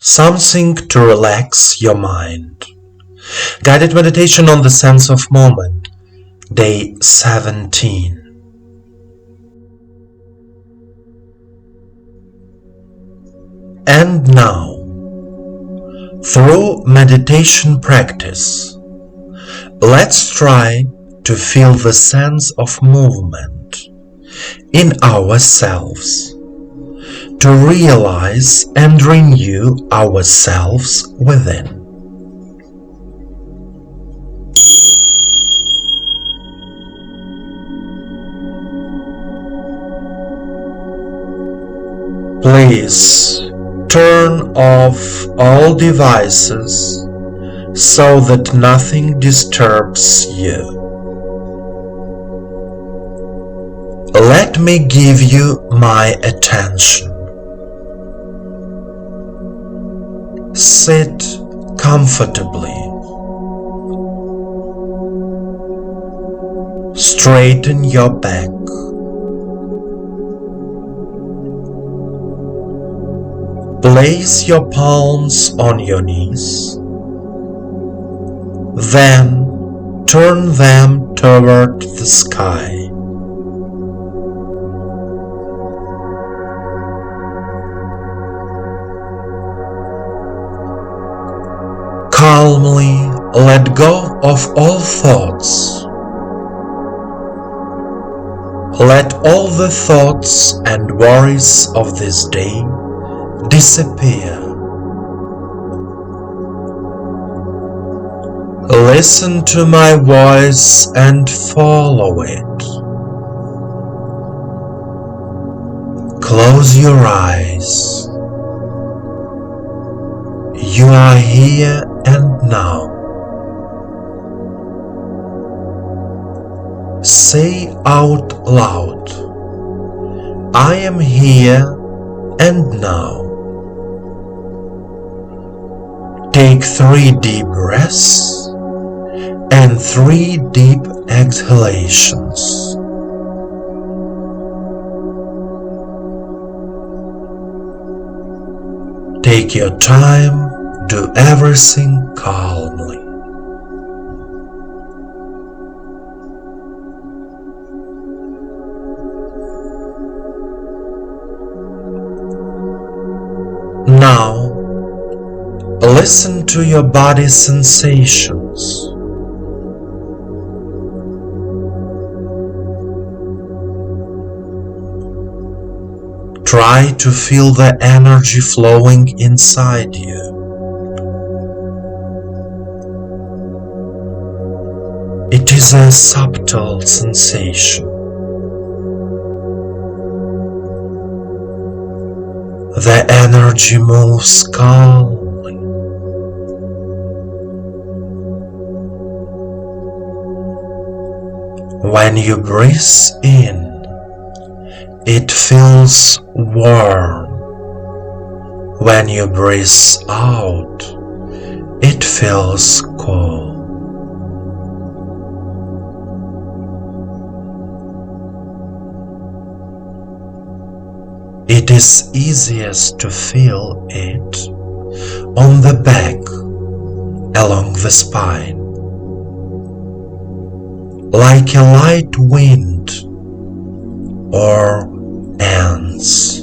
something to relax your mind. Guided meditation on the sense of moment, day 17. And now, through meditation practice, let's try to feel the sense of movement in ourselves, to realize and renew ourselves within. Please turn off all devices so that nothing disturbs you. Let me give you my attention. Sit comfortably. Straighten your back. Place your palms on your knees. Then turn them toward the sky. Calmly let go of all thoughts. Let all the thoughts and worries of this day disappear. Listen to my voice and follow it. Close your eyes. You are here and now. Say out loud, I am here and now. Take 3 deep breaths and 3 deep exhalations. Take your time, do everything calmly. Now, listen to your body's sensations. Try to feel the energy flowing inside you. It is a subtle sensation. The energy moves calmly. When you breathe in, it feels warm. When you breathe out, it feels cold. It is easiest to feel it on the back, along the spine, like a light wind or ants.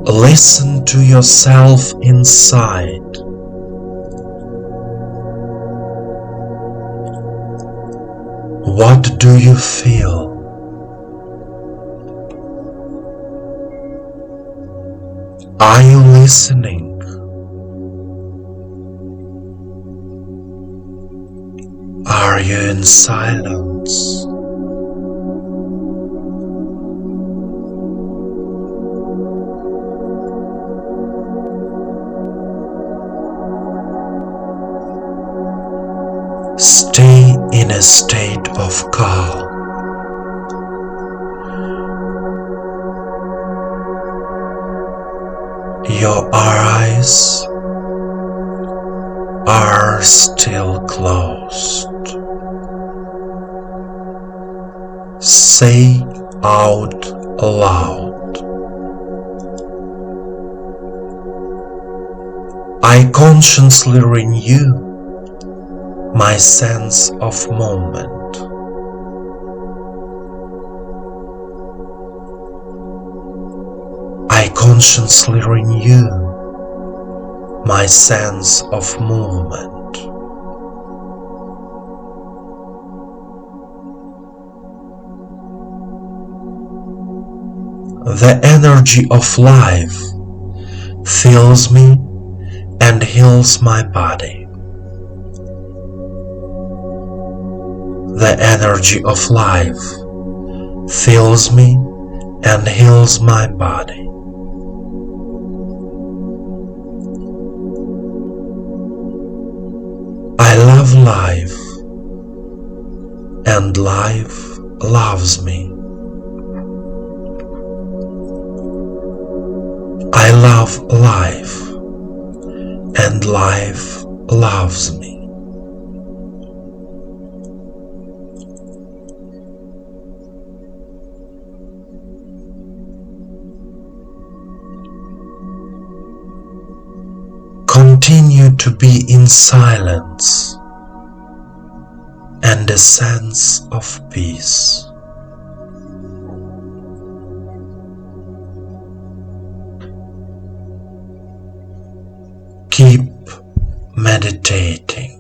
Listen to yourself inside. What do you feel? Are you listening? Are you in silence? Stay in a state of calm. Your eyes are still closed. Say out loud, I consciously renew my sense of moment. I consciously renew my sense of movement. The energy of life fills me and heals my body. The energy of life fills me and heals my body. I love life, and life loves me. I love life, and life loves me. Continue to be in silence and a sense of peace. Keep meditating.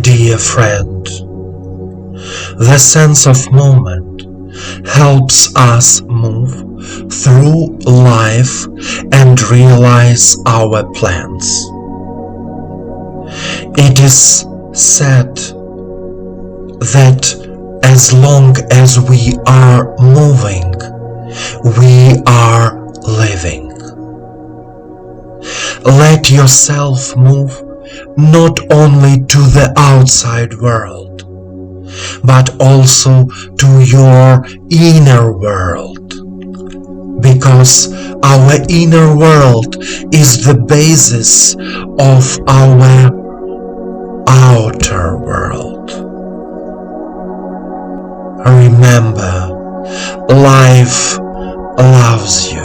dear friend. The sense of moment helps us move through life and realize our plans. It is said that as long as we are moving, we are living. Let yourself move not only to the outside world, but also to your inner world, because our inner world is the basis of our outer world. Remember, life loves you.